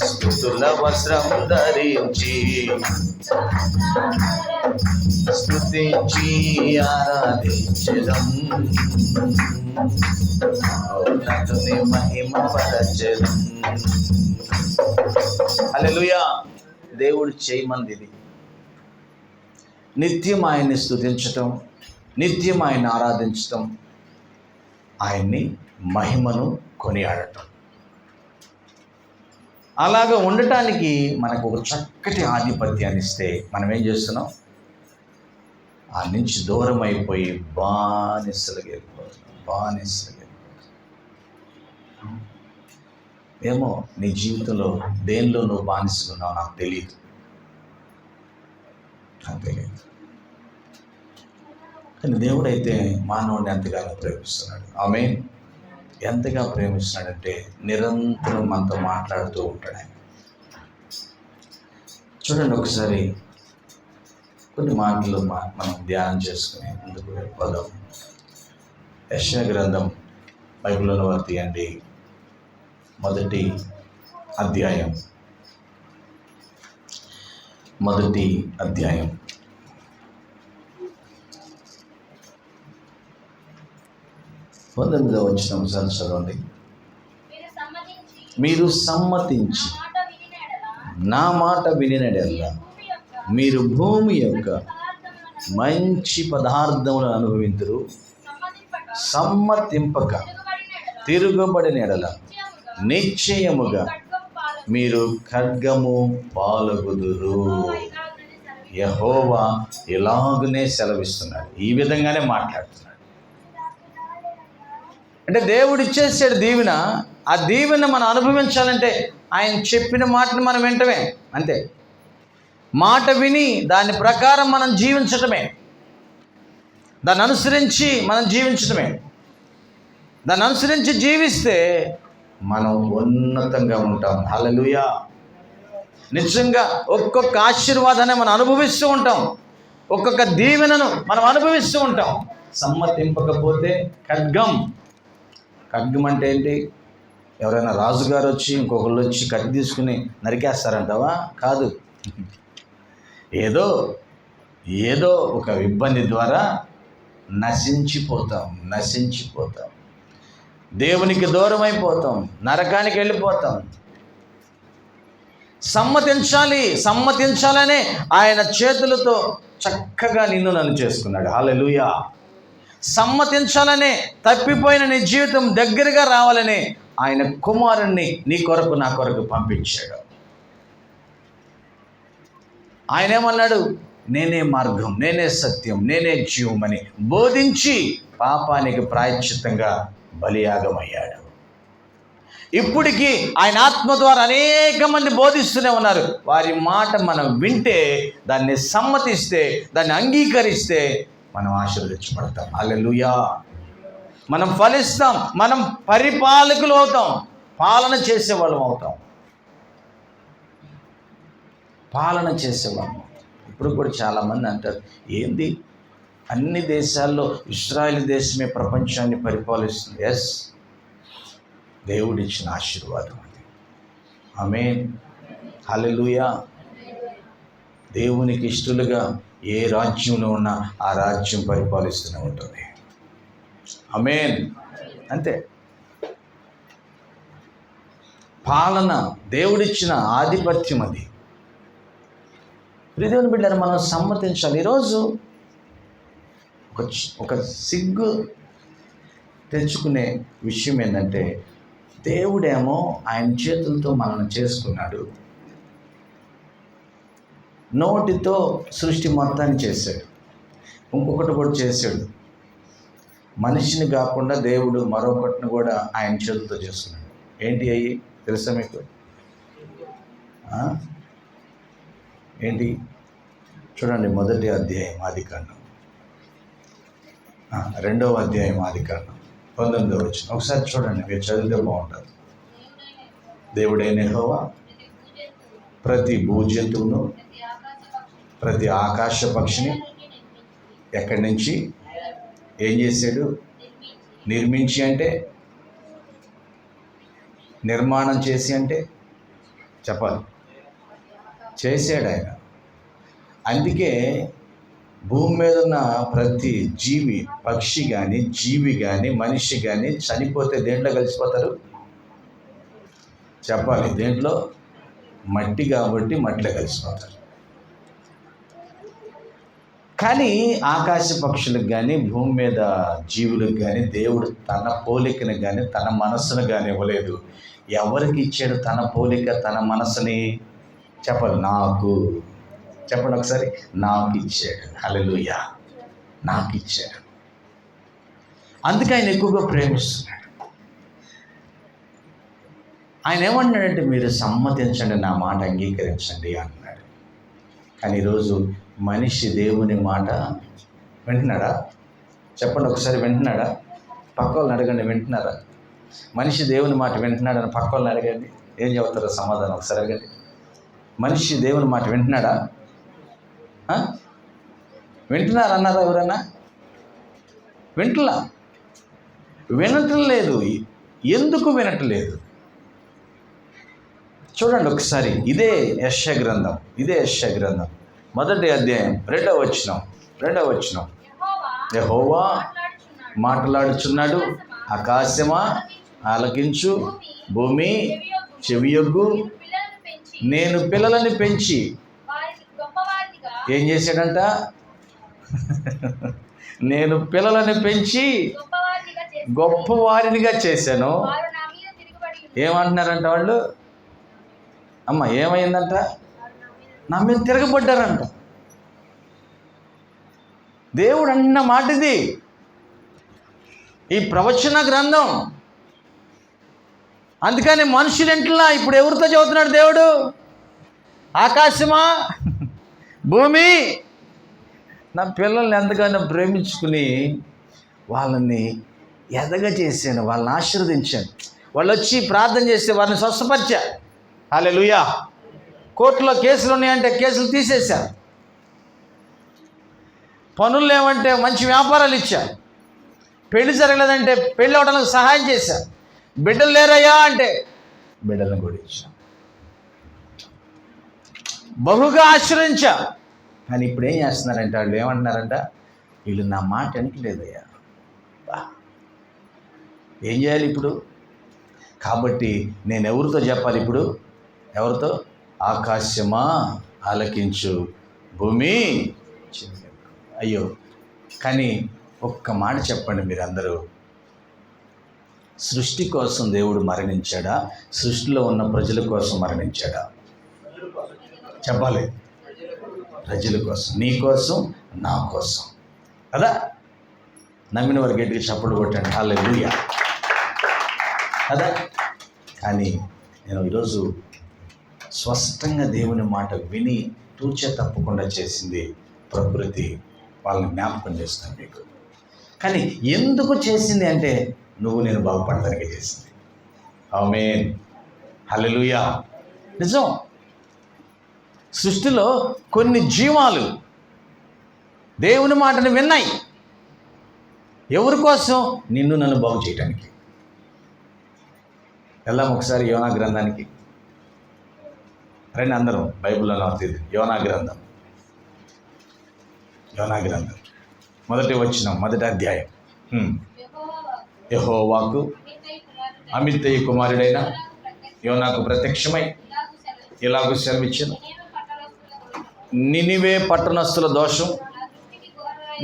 స్తుతుల వస్త్రం ధరించి స్తుతించి ఆరాధించెదం, మహోన్నతుని మహిమ పరచదం. హల్లెలూయా. దేవుడు చేయమంది ఇది. నిత్యం ఆయన్ని స్తుతించటం, నిత్యం ఆయన్ని ఆరాధించటం, ఆయన్ని మహిమను కొనియాడటం. అలాగా ఉండటానికి మనకు ఒక చక్కటి ఆధిపత్యాన్ని ఇస్తే మనం ఏం చేస్తున్నాం? ఆ నుంచి దూరం అయిపోయి బానిసలుగా వెళ్ళిపోతున్నాం, బానిసలుగా. ఏమో నీ జీవితంలో దేనిలో నువ్వు బానిసగా ఉన్నావు నాకు తెలియదు. కానీ దేవుడైతే మానవుడిని ఎంతగానో ప్రేమిస్తున్నాడు. ఆమేన్. ఎంతగా ప్రేమిస్తున్నాడంటే నిరంతరం మనతో మాట్లాడుతూ ఉంటాడు ఆయన. చూడండి ఒకసారి కొన్ని మాటలు మనం ధ్యానం చేసుకుని ముందుకు వెళ్ళిపోదాం. యెషయా గ్రంథం బైబిల్లో తీయండి, మొదటి అధ్యాయం 19వ వచనం చదవండి. మీరు సమ్మతించి నా మాట వినినడెల్లా మీరు భూమి యొక్క మంచి పదార్థములను అనుభవింతురు, సమ్మతింపక తిరుగుబడిన ఎడల నిశ్చయముగా మీరు ఖడ్గము పాలగుదురు. యెహోవా ఇలాగునే సెలవిస్తున్నాడు, ఈ విధంగానే మాట్లాడుతున్నాడు. అంటే దేవుడు ఇచ్చేసాడు దీవెన. ఆ దీవెన మనం అనుభవించాలంటే ఆయన చెప్పిన మాటను మనం వింటమే, అంతే. మాట విని దాని ప్రకారం మనం జీవించటమే, దాన్ని అనుసరించి మనం జీవించటమే. దాన్ని అనుసరించి జీవిస్తే మనం ఉన్నతంగా ఉంటాం. హల్లెలూయా. నిజంగా ఒక్కొక్క ఆశీర్వాదాన్ని మనం అనుభవిస్తూ ఉంటాం, ఒక్కొక్క దీవెనను మనం అనుభవిస్తూ ఉంటాం. సమ్మతింపకపోతే ఖడ్గం అంటే ఏంటి? ఎవరైనా రాజుగారు వచ్చి ఇంకొకళ్ళు వచ్చి కత్తి తీసుకుని నరికేస్తారంటావా? కాదు. ఏదో ఒక ఇబ్బంది ద్వారా నశించిపోతాం, దేవునికి దూరం అయిపోతాం, నరకానికి వెళ్ళిపోతాం. సమ్మతించాలనే ఆయన చేతులతో చక్కగా నన్ను చేసుకున్నాడు. హల్లెలూయా. సమ్మతించాలనే తప్పిపోయిన నీ జీవితం దగ్గరగా రావాలని ఆయన కుమారుణ్ణి నీ కొరకు నా కొరకు పంపించాడు. ఆయన ఏమన్నాడు? నేనే మార్గం, నేనే సత్యం, నేనే జీవమని బోధించి పాపానికి ప్రాయశ్చిత్తంగా బలియాగమయ్యాడు. ఇప్పటికీ ఆయన ఆత్మ ద్వారా అనేక మంది బోధిస్తూనే ఉన్నారు. వారి మాట మనం వింటే, దాన్ని సమ్మతిస్తే, దాన్ని అంగీకరిస్తే మనం ఆశీర్వదించబడతాం. హల్లెలూయా. మనం ఫలిస్తాం, మనం పరిపాలకులు అవుతాం, పాలన చేసేవాళ్ళం అవుతాం. ఇప్పుడు కూడా చాలామంది అంటారు, ఏంది అన్ని దేశాల్లో ఇశ్రాయేలు దేశమే ప్రపంచాన్ని పరిపాలిస్తుంది. ఎస్, దేవుడిచ్చిన ఆశీర్వాదం అది. ఆమేన్. హల్లెలూయా. దేవునికి ఇష్టలుగా ఏ రాజ్యంలో ఉన్నా ఆ రాజ్యం పరిపాలిస్తూనే ఉంటుంది. ఆమేన్. అంతే. పాలన దేవుడిచ్చిన ఆధిపత్యం అది. దేవుని బిడ్డను మనం సమ్మతించాలి. ఈరోజు ఒక సిగ్గు తెచ్చుకునే విషయం ఏంటంటే, దేవుడేమో ఆయన చేతులతో మనల్ని చేసుకున్నాడు, నోటితో సృష్టి మొత్తాన్ని చేశాడు, ఇంకొకటి కూడా చేశాడు. మనిషిని కాకుండా దేవుడు మరొకటిని కూడా ఆయన చేతులతో చేసుకున్నాడు. ఏంటి అయ్యి తెలుసా మీకు? ఏంటి? చూడండి, మొదటి అధ్యాయం ఆదికాండం, 2వ అధ్యాయం ఆదికాండం 19వ వచనం. ఒకసారి చూడండి, మీరు చదివితే బాగుంటుంది. దేవుడైన యెహోవా ప్రతి భూజంతువును, ప్రతి ఆకాశ పక్షిని ఎక్కడి నుంచి ఏం చేశాడు? నిర్మించి అంటే, నిర్మాణం చేసి అంటే చెప్పాలి, చేశాడు ఆయన. అందుకే భూమి మీద ఉన్న ప్రతి జీవి, పక్షి కానీ, జీవి కానీ, మనిషి కానీ చనిపోతే దేంట్లో కలిసిపోతారు? చెప్పాలి, దేంట్లో? మట్టి కాబట్టి మట్టిలో కలిసిపోతారు. కానీ ఆకాశ పక్షులకు కానీ, భూమి మీద జీవులకు కానీ దేవుడు తన పోలికను కానీ, తన మనస్సును కానీ ఇవ్వలేదు. ఎవరికి ఇచ్చాడు తన పోలిక, తన మనసుని? చెప్పాలి, నాకు. చెప్పండి ఒకసారి, నాకు ఇచ్చాడు. హల్లెలూయా. నాకు ఇచ్చాడు. అందుకే ఆయన ఎక్కువగా ప్రేమిస్తున్నాడు. ఆయన ఏమన్నాడంటే, మీరు సమ్మతించండి, నా మాట అంగీకరించండి అన్నాడు. కానీ ఈరోజు మనిషి దేవుని మాట వింటున్నాడా? చెప్పండి ఒకసారి, వింటున్నాడా? పక్క వాళ్ళని అడగండి, వింటున్నారా? మనిషి దేవుని మాట వింటున్నాడని పక్క వాళ్ళని అడగండి, ఏం చెబుతారో సమాధానం ఒకసారి అడగండి. మనిషి దేవుని మాట వింటున్నాడా? వింటున్నారన్నారా ఎవరన్నా? వినటం లేదు. ఎందుకు వినట్లేదు? చూడండి ఒకసారి. ఇదే యెషయా గ్రంథం మొదటి అధ్యాయం 2వ వచనం. యెహోవా మాట్లాడుచున్నాడు, ఆకాశమా ఆలకించు, భూమి చెవియొగ్గు. నేను పిల్లలని పెంచి ఏం చేశాడంట? నేను పిల్లలని పెంచి గొప్పవారినిగా చేశాను. ఏమంటున్నారంట వాళ్ళు? అమ్మ ఏమైందంట? నా మీద తిరగబడ్డారంట. దేవుడు అన్న మాట ఇది. ఈ ప్రవచన గ్రంథం. అందుకని మనుషులంట్లా ఇప్పుడు ఎవరితో చదువుతున్నాడు దేవుడు? ఆకాశమా, భూమి, నా పిల్లల్ని ఎంతగానో ప్రేమించుకుని వాళ్ళని ఎదగచేసాను, వాళ్ళని ఆశీర్వదించాను. వాళ్ళు వచ్చి ప్రార్థన చేస్తే వారిని స్వస్థపరిచా. హల్లెలూయా. కోర్టులో కేసులు ఉన్నాయంటే కేసులు తీసేశా. పనులు లేవంటే మంచి వ్యాపారాలు ఇచ్చా. పెళ్లి జరగలేదంటే పెళ్ళి అవడానికి సహాయం చేశా. బిడ్డలు లేరయ్యా అంటే బిడ్డలను కూడా ఇచ్చా. బహుగా ఆశ్రయించా. కానీ ఇప్పుడు ఏం చేస్తున్నారంటే వాళ్ళు ఏమంటున్నారంట? వీళ్ళు నా మాట వినట్లేదయ్యా. ఏం చేయాలి ఇప్పుడు? కాబట్టి నేను ఎవరితో చెప్పాలి ఇప్పుడు? ఎవరితో? ఆకాశమా ఆలకించు, భూమి. అయ్యో, కానీ ఒక్క మాట చెప్పండి మీరందరూ. సృష్టి కోసం దేవుడు మరణించాడా? సృష్టిలో ఉన్న ప్రజల కోసం మరణించాడా? చెప్పాలి. ప్రజల కోసం, నీ కోసం, నా కోసం కదా. నమ్మిన వారి గట్టిగా చప్పట్లు కొట్టండి. హల్లెలూయా కదా. కానీ నేను ఈరోజు స్పష్టంగా దేవుని మాట విని తూచే తప్పకుండా చేసింది ప్రకృతి. వాళ్ళని జ్ఞాపకం చేస్తాను మీకు. కానీ ఎందుకు చేసింది అంటే నువ్వు నేను బాగుపడటానికి చేసింది. ఆమేన్, హల్లెలూయా. నిజం. సృష్టిలో కొన్ని జీవాలు దేవుని మాటను విన్నాయి. ఎవరి కోసం? నిన్ను నన్ను బాగు చేయడానికి. వెళ్దాం ఒకసారి యోనా గ్రంథానికి. రండి అందరం. బైబిల్లో నాకు యోనా గ్రంథం మొదటి వచనం, మొదటి అధ్యాయం. యెహోవాకు అమిత్తయి కుమారుడైన యోనాకు ప్రత్యక్షమై ఇలాగూ సెలవిచ్చెను. నినివే పట్టణస్థుల దోషం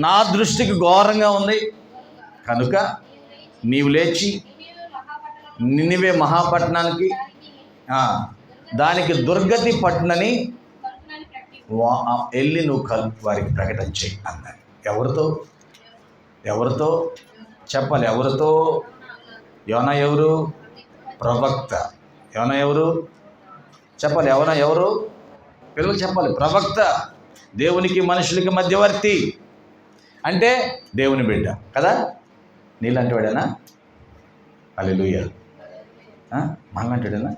నా దృష్టికి ఘోరంగా ఉంది కనుక నీవు లేచి నినివే మహాపట్టణానికి దానికి దుర్గతి పట్టణని వెళ్ళి నువ్వు వారికి ప్రకటన చేయి అన్నాడు. ఎవరితో చెప్పాలి? ఎవరితో? యోనా ఎవరు? ప్రవక్త. యోనా ఎవరు? చెప్పాలి. ఎవరు? పిల్లలు చెప్పాలి. ప్రవక్త. దేవునికి మనుషులకి మధ్యవర్తి అంటే దేవుని బిడ్డ కదా. నీలాంటి వాడేనా? హల్లెలూయా. మనలాంటి వాడేనా?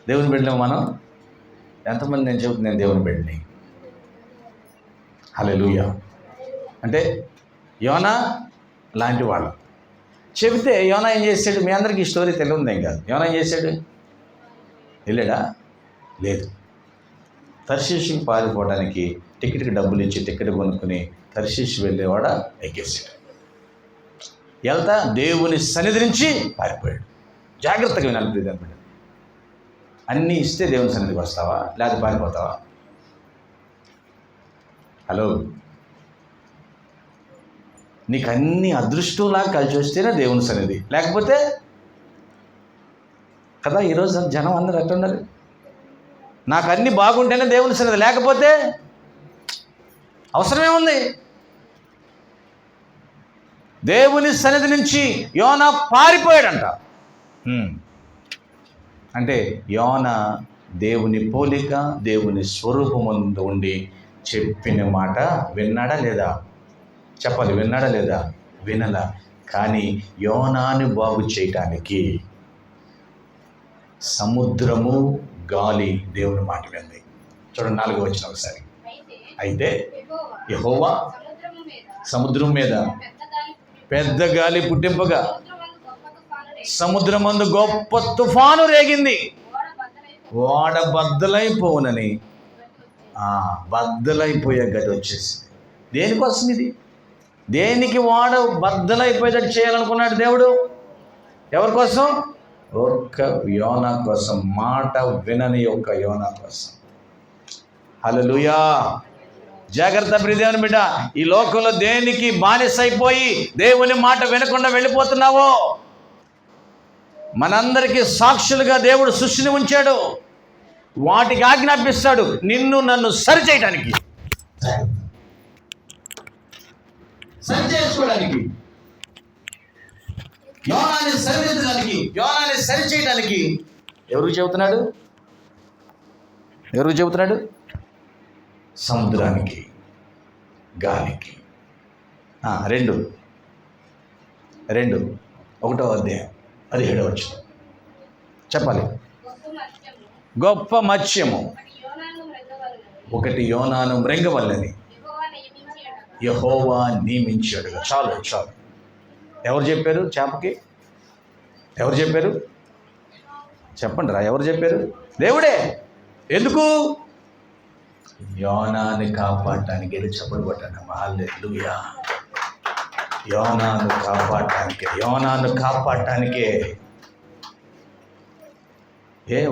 దేవుని బిడ్డలేమో మనం. ఎంతమంది నేను చెబుతున్నాను దేవుని బిడ్డని? హల్లెలూయా. అంటే యోనా లాంటి వాళ్ళు చెబితే యోనా ఏం చేశాడు? మీ అందరికీ ఈ స్టోరీ తెలియదేం కాదు. యోనా ఏం చేశాడు? వెళ్ళాడా? లేదు. తర్షీషుకి పారిపోవడానికి టికెట్కి డబ్బులు ఇచ్చి టికెట్ కొనుక్కుని తర్షీషు వెళ్ళేవాడ ఎక్కేసాడు. వెళ్తా దేవుని సన్నిధి నుంచి పారిపోయాడు. జాగ్రత్తగా వినాలి ప్రియమైన. అన్నీ ఇస్తే దేవుని సన్నిధికి వస్తావా? లేకపోతే పారిపోతావా? హలో, నీకు అన్ని అదృష్టంలా కలిసి వస్తేనే దేవుని సన్నిధి, లేకపోతే కదా. ఈరోజు జనం అందరూ ఎట్లున్నారు? నాకు అన్నీ బాగుంటేనే దేవుని సన్నిధి, లేకపోతే అవసరమేముంది? దేవుని సన్నిధి నుంచి యోనా పారిపోయాడంట. అంటే యోనా దేవుని పోలిక, దేవుని స్వరూపమందు ఉండి చెప్పిన మాట విన్నాడా లేదా? చెప్పాలి. విన్నాడా లేదా? వినలా. కానీ యోనాను బాగు చేయటానికి సముద్రము, గాలి దేవుని మాట వింది. చూడండి 4వ వచనం ఒకసారి. అయితే యెహోవా సముద్రం మీద పెద్ద గాలి పుట్టింపగా సముద్రమందు గొప్ప తుఫాను రేగింది. ఓడ బద్దలైపోవునని బద్దలైపోయే గది వచ్చేసింది. దేనికోసం ఇది? దేనికి ఓడ బద్దలైపోయేటట్టు చేయాలనుకున్నాడు దేవుడు? ఎవరి కోసం? ఒక్క యోనా కోసం, మాట వినని యొక్క యోనా కోసం. హల్లెలూయా. జాగ్రత్త ప్రియదేవుని బిడ్డ, ఈ లోకంలో దేనికి బానిసైపోయి దేవుని మాట వినకుండా వెళ్ళిపోతున్నావో, మనందరికీ సాక్షులుగా దేవుడు సృష్టిని ఉంచాడు. వాటికి ఆజ్ఞాపిస్తాడు నిన్ను నన్ను సరిచేయడానికి, సరిచేసుకోవడానికి, యోనాన్ని సరిదిద్దడానికి, యోనాన్ని సరిచేయడానికి ఎవరికి చెబుతున్నాడు? ఎవరికి చెబుతున్నాడు? సముద్రానికి, గాలికి. 1వ అధ్యాయం 17వ వచనం చెప్పాలి. గొప్ప మత్స్యము ఒకటి యోనాను మృంగవల్లని యెహోవా నియమించాడు. చాలు. ఎవరు చెప్పారు చేపకి? ఎవరు చెప్పారు? చెప్పండి రా, ఎవరు చెప్పారు? దేవుడే. ఎందుకు? యోనాన్ని కాపాడటానికి. వెళ్ళి చెప్పడు కొట్టండి. హల్లెలూయా. యోనాను కాపాడటానికే.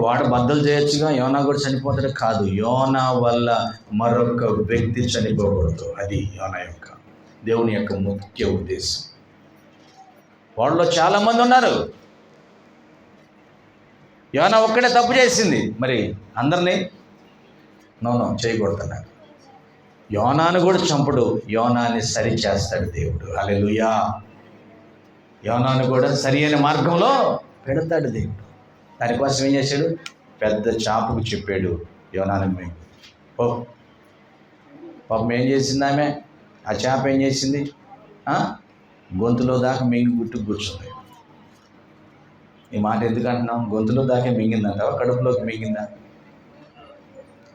వాడు బద్దలు చేయొచ్చుగా, యోనా కూడా చనిపోతాడు? కాదు, యోనా వల్ల మరొక వ్యక్తి చనిపోకూడదు. అది యోనా యొక్క, దేవుని యొక్క ముఖ్య ఉద్దేశం. వాళ్ళలో చాలామంది ఉన్నారు. యోనా ఒక్కడే తప్పు చేసింది, మరి అందరినీ చేయకూడదన్నారు. యోనాను కూడా చంపుడు, యోనాన్ని సరి చేస్తాడు దేవుడు. హల్లెలూయా. యోనాను కూడా సరి అయిన మార్గంలో పెడతాడు దేవుడు. దానికోసం ఏం చేశాడు? పెద్ద చాపకు చెప్పాడు యోనాను మింగు. పాపం ఏం చేసింది ఆమె? ఆ చేప ఏం చేసింది? గొంతులో దాకా మింగి కూర్చుంది. ఈ మాట ఎందుకు అంటున్నాం? గొంతులో దాకా మింగిందంటావా, కడుపులోకి మింగిందా?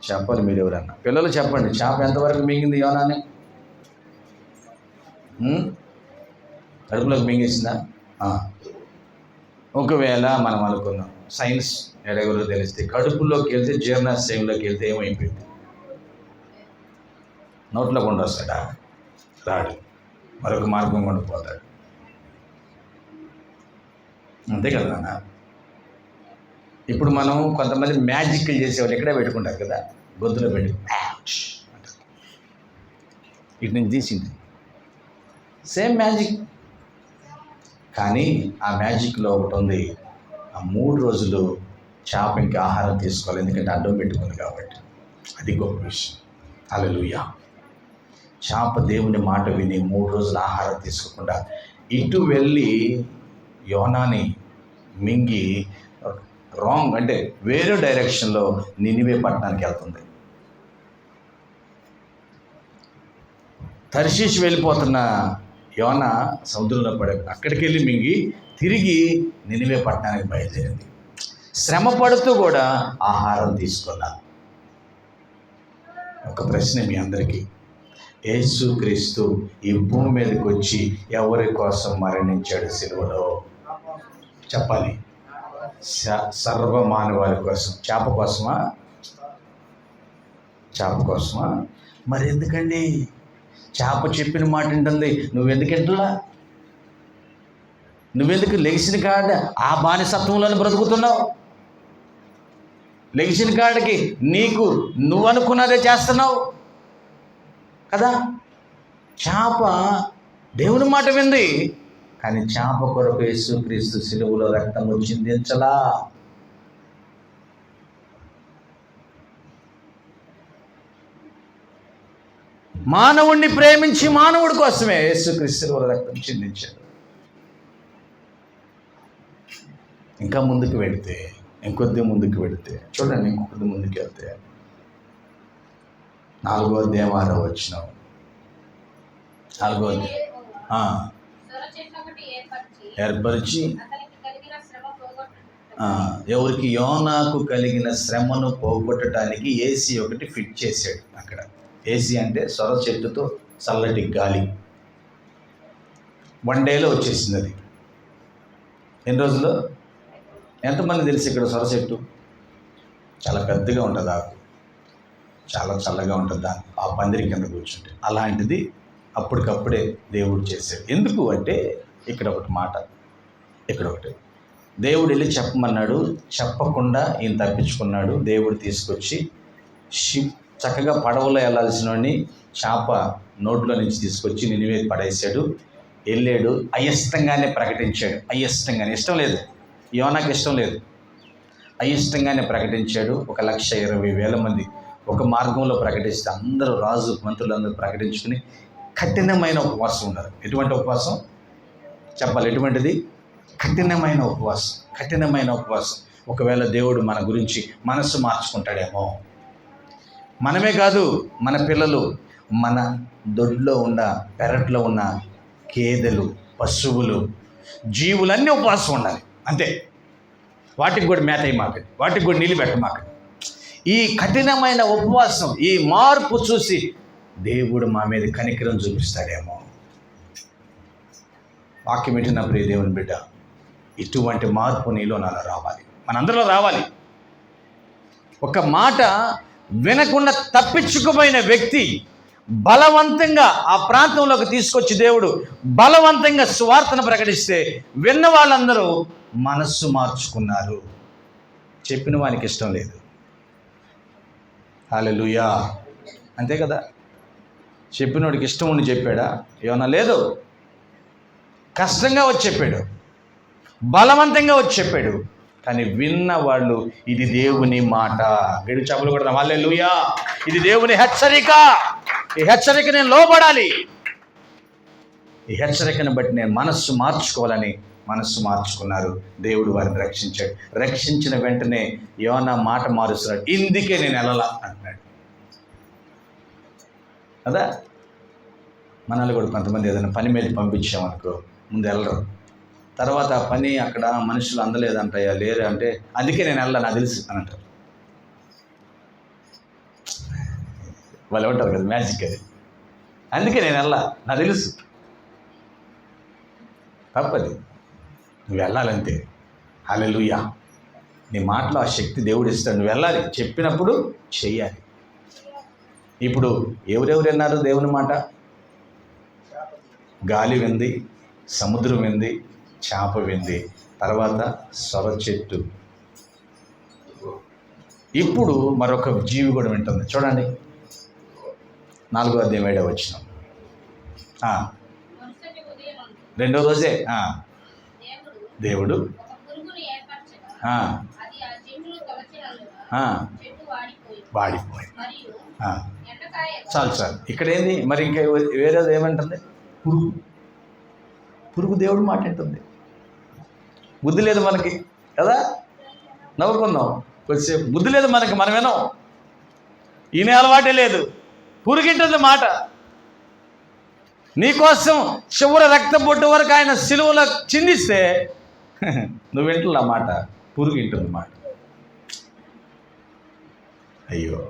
చెప్పాలి మీరు ఎవరన్నా. పిల్లలు చెప్పండి, చేప ఎంతవరకు మింగింది యోనాని? కడుపులోకి మింగేసిందా? ఒకవేళ మనం అనుకున్నాం, సైన్స్ ఎడగలో తెలిస్తే కడుపులోకి వెళ్తే, జీర్ణాశయంలోకి వెళ్తే ఏమైపోయింది? నోట్లో కొండ వస్తాడా? రాడు. మరొక మార్గం కొండిపోతాడు. అంతే కదా నాన్న. ఇప్పుడు మనం కొంతమంది మ్యాజిక్లు చేసేవాళ్ళు ఇక్కడే పెట్టుకుంటారు కదా, గొంతులో పెట్టి ఇటు నుంచి తీసింది. Same magic. కానీ ఆ మ్యాజిక్లో ఒకటి ఉంది. ఆ 3 రోజులు చేప ఇంకా ఆహారం తీసుకోవాలి, ఎందుకంటే అడ్డం పెట్టుకుంది కాబట్టి. అది గొప్ప విషయం. హల్లెలూయా. చేప దేవుని మాట విని 3 రోజులు ఆహారం తీసుకోకుండా ఇటు వెళ్ళి యోనాని మింగి రాంగ్, అంటే వేరే డైరెక్షన్లో నినివే పట్టణానికి వెళ్తుంది. తర్షీషు వెళ్ళిపోతున్న యోనా సముద్రంలో అక్కడికి వెళ్ళి మింగి తిరిగి నినివే పట్టణానికి బయలుదేరింది. శ్రమ పడుతూ కూడా ఆహారం తీసుకున్నా. ఒక ప్రశ్న మీ అందరికీ, యేసుక్రీస్తు ఈ భూమి మీదకి వచ్చి ఎవరి కోసం మరణించాడు సిలువలో? చెప్పాలి. సర్వమానవాళి కోసం. చేప కోసమా? మరి ఎందుకండి? చేప చెప్పిన మాట ఉంటుంది. నువ్వెందుకు లెగిసిన కాడ ఆ బానిసత్వంలోనే బ్రతుకుతున్నావు? లెగిసిన కాడికి నువ్వు అనుకున్నదే చేస్తున్నావు కదా. చేప దేవుని మాట వింది, కానీ చేప కొరకు యేసుక్రీస్తు సిలువలో రక్తము చిందించలా. మానవుణ్ణి ప్రేమించి మానవుడి కోసమే యేసుక్రీస్తు సిలువలో రక్తం చిందించాడు. ఇంకా ముందుకు వెళితే, ఇంకొద్ది ముందుకు వెళితే చూడండి, ఇంకొద్ది ముందుకు వెళ్తే 4వ అధ్యాయం 6వ వచనం. 4వ అధ్యాయం ఏర్పరిచి ఎవరికి? యోనాకు కలిగిన శ్రమను పోగొట్టడానికి ఏసీ ఒకటి ఫిట్ చేశాడు. అక్కడ ఏసీ అంటే సొర చెట్టుతో చల్లటి గాలి. 1 డేలో వచ్చేసింది అది. ఎన్ని రోజులు? ఎంతమంది తెలిసి ఇక్కడ సొర చెట్టు చాలా పెద్దగా ఉంటుంది, ఆకు చాలా చల్లగా ఉంటుంది, ఆ పందిరి కింద కూర్చుంటే. అలాంటిది అప్పటికప్పుడే దేవుడు చేశాడు. ఎందుకు అంటే ఇక్కడ ఒకటి మాట, ఇక్కడ ఒకటి దేవుడు వెళ్ళి చెప్పమన్నాడు, చెప్పకుండా ఈయన తప్పించుకున్నాడు. దేవుడు తీసుకొచ్చి చక్కగా పడవలో వెళ్ళాల్సిన వాడిని చేప నోట్లో నుంచి తీసుకొచ్చి నినివే పడేశాడు. వెళ్ళాడు, అయిష్టంగానే ప్రకటించాడు. అయిష్టంగానే, ఇష్టం లేదు, యోనాకి ఇష్టం లేదు, అయిష్టంగానే ప్రకటించాడు. 1,20,000 మంది ఒక మార్గంలో ప్రకటిస్తే అందరూ రాజు మంత్రులందరూ ప్రకటించుకుని కఠినమైన ఉపవాసం ఉన్నారు. ఎటువంటి ఉపవాసం చెప్పాలి? ఎటువంటిది? కఠినమైన ఉపవాసం. కఠినమైన ఉపవాసం. ఒకవేళ దేవుడు మన గురించి మనస్సు మార్చుకుంటాడేమో. మనమే కాదు, మన పిల్లలు, మన దొడ్లో ఉన్న పెరట్లో ఉన్న గేదెలు, పశువులు, జీవులన్నీ ఉపవాసం ఉండాలి. అంతే. వాటికి కూడా మేత మాకండి, వాటికి కూడా నీళ్ళు పెట్టమాకండి. ఈ కఠినమైన ఉపవాసం, ఈ మార్పు చూసి దేవుడు మా మీద కనికరం చూపిస్తాడేమో. వాక్యం వింటున్న ప్రియ దేవుని బిడ్డ, ఇటువంటి మార్పు నీలో నాలో రావాలి, మనందరిలో రావాలి. ఒక మాట వినకుండా తప్పించుకుపోయిన వ్యక్తి బలవంతంగా ఆ ప్రాంతంలోకి తీసుకొచ్చి దేవుడు బలవంతంగా సువార్తను ప్రకటిస్తే విన్న వాళ్ళందరూ మనస్సు మార్చుకున్నారు. చెప్పిన వానికి ఇష్టం లేదు. హల్లెలూయా. అంతే కదా. చెప్పినోడికి ఇష్టం ఉండి చెప్పాడా? ఏమన్నా లేదు. కష్టంగా వచ్చి చెప్పాడు, బలవంతంగా వచ్చి చెప్పాడు. కానీ విన్న వాళ్ళు ఇది దేవుని మాట. గడి చెప్పులు కూడా హల్లెలూయా. ఇది దేవుని హెచ్చరిక. ఈ హెచ్చరిక నేను లోబడాలి. ఈ హెచ్చరికను బట్టి నేను మనస్సు మార్చుకోవాలని మనస్సు మార్చుకున్నారు. దేవుడు వారిని రక్షించాడు. రక్షించిన వెంటనే యోనా మాట మారుస్తున్నాడు. ఇందుకే నేను వెళ్ళలా అంటున్నాడు కదా. మనల్ని కూడా కొంతమంది ఏదైనా పని మీద పంపించామనుకో, ముందు వెళ్ళరు. తర్వాత ఆ పని అక్కడ మనుషులు అందలేదంటయ్యా, లేరు అంటే అందుకే నేను వెళ్ళా, నాకు తెలుసు అని అంటారు. వాళ్ళు ఉంటారు కదా, మ్యాజిక్ అది. అందుకే నేను వెళ్ళా, నాకు తెలుసు. తప్పది, నువ్వు వెళ్ళాలంతే. హల్లెలూయా. నీ మాటలో ఆ శక్తి దేవుడు ఇస్తాడు. నువ్వు వెళ్ళాలి, చెప్పినప్పుడు చెయ్యాలి. ఇప్పుడు ఎవరెవరు విన్నారు దేవుని మాట? గాలి వింది, సముద్రం వింది, చేప వింది, తర్వాత సొర చెట్టు. ఇప్పుడు మరొక జీవి కూడా వింటుంది. చూడండి, 4వ అధ్యాయం 7వ వచనం. రెండో రోజే దేవుడు వాడిపోయి. చాలు చాలు. ఇక్కడ ఏంది మరి? ఇంకా వేరేది ఏమంటుంది? పురుగు. పురుగు దేవుడు మాట వింటుంది. బుద్ధి లేదు మనకి కదా, నవ్వుకుందాం కొద్దిసేపు. బుద్ధి లేదు మనకి, మనం వినం. ఈయన అలవాటే లేదు. పురుగింటుంది మాట. నీకోసం చివరి రక్త బొట్టు వరకు ఆయన సిలువలో చిందిస్తే నువ్వు వింటున్నా మాట, పురుగు వింటుంది మాట. అయ్యో,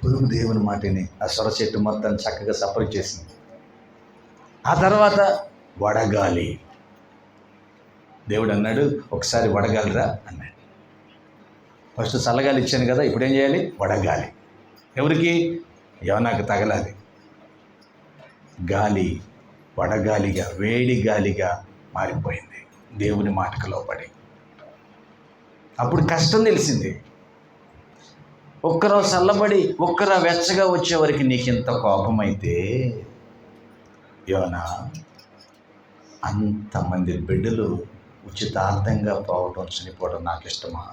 పురుగు దేవుని మాటని ఆ సొర చెట్టు మొత్తం చక్కగా సపరేట్ చేసింది. ఆ తర్వాత వడగాలి. దేవుడు అన్నాడు, ఒకసారి వడగాలిరా అన్నాడు. ఫస్ట్ చల్లగాలి ఇచ్చాను కదా, ఇప్పుడు ఏం చేయాలి? వడగాలి. ఎవరికి? యోనాకు తగలాలి. గాలి వడగాలిగా, వేడి గాలిగా మారిపోయింది దేవుని మాటకు లోబడి. అప్పుడు కష్టం తెలిసింది. ఒక్కరో చల్లబడి ఒక్కరో వెచ్చగా వచ్చేవరకు నీకింత కోపమైతే యోనా, అంతమంది బిడ్డలు ఉచితార్థంగా పోవటం, చనిపోవడం నాకు ఇష్టమా?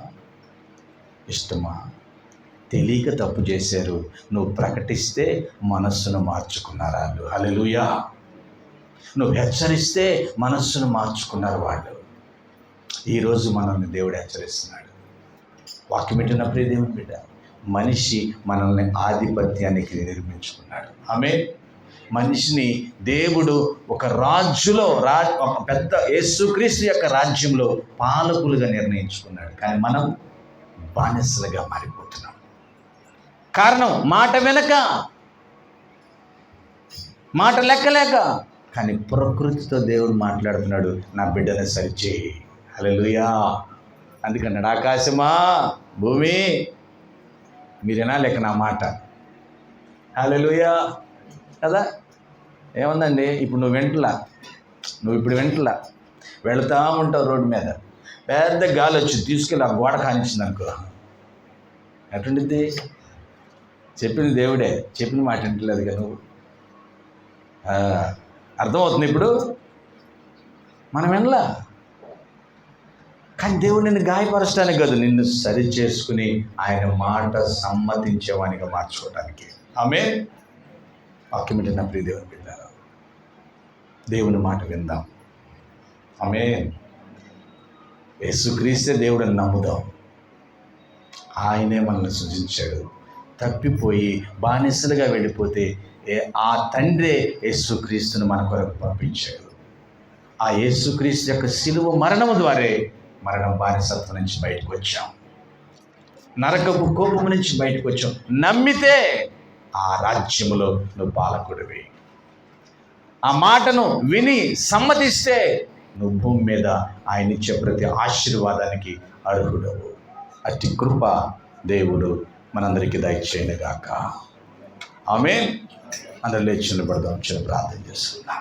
ఇష్టమా? తెలియక తప్పు చేశారు, నువ్వు ప్రకటిస్తే మనస్సును మార్చుకున్నారు వాళ్ళు. హల్లెలూయా. నువ్వు హెచ్చరిస్తే మనస్సును మార్చుకున్నారు వాళ్ళు. ఈరోజు మనల్ని దేవుడు హెచ్చరిస్తున్నాడు. వాక్యం వింటున్న ప్రియ దేవుని బిడ్డ, మనిషి మనల్ని ఆధిపత్యానికి నిర్మించుకున్నాడు. ఆమేన్. మనిషిని దేవుడు ఒక రాజులో, ఒక పెద్ద యేసుక్రీస్తు యొక్క రాజ్యంలో పాలకులుగా నిర్ణయించుకున్నాడు. కానీ మనం బానిసలుగా మారిపోతున్నాం. కారణం మాట వెనక, మాట లెక్కలేక. కానీ ప్రకృతితో దేవుడు మాట్లాడుతున్నాడు, నా బిడ్డను సరిచేయి. హల్లెలూయా. అందుకన్నాడు, ఆకాశమా భూమి మీరేనా లెక్క నా మాట. హల్లెలూయా కదా. ఏముందండి, ఇప్పుడు నువ్వు వెంటలా వెళుతూ ఉంటావు రోడ్డు మీద, పెద్ద గాలి వచ్చి తీసుకెళ్ళి ఆ గోడ కానిచ్చింది అనుకో, ఎటుండిద్ది? చెప్పింది దేవుడే, చెప్పిన మాట వింటలేదు కదా నువ్వు. అర్థమవుతుంది ఇప్పుడు? మనం వినలా. కానీ దేవుడు నిన్ను గాయపరచడానికి కాదు, నిన్ను సరి చేసుకుని ఆయన మాట సమ్మతించేవానిగా మార్చుకోవడానికి. ఆమేన్. వాక్యం వింటున్న ప్రియ దేవుని బిడ్డలారా, దేవుని మాట విందాం. ఆమేన్. యేసుక్రీస్తే దేవుడిని నమ్ముదాం. ఆయనే మనల్ని సృజించాడు. తప్పిపోయి బానిసలుగా వెళ్ళిపోతే ఆ తండ్రే యేసుక్రీస్తుని మన కొరకు పంపించాడు. ఆ యేసుక్రీస్తు యొక్క శిలువ మరణము ద్వారే మరణం బానిసత్వం నుంచి బయటకు వచ్చాం, నరకపు కోపము నుంచి బయటకు వచ్చాం. నమ్మితే ఆ రాజ్యములో నువ్వు పాలకుడివి. ఆ మాటను విని సమ్మతిస్తే నువ్వు భూమి మీద ఆయన ఇచ్చే ప్రతి ఆశీర్వాదానికి అర్హుడవు. అట్టి కృప దేవుడు మనందరికీ దయచేయనుగాక. ఆమేన్. అందరూ లేచి నిలబడదాం, చిన్న ప్రార్థన చేస్తున్నాం.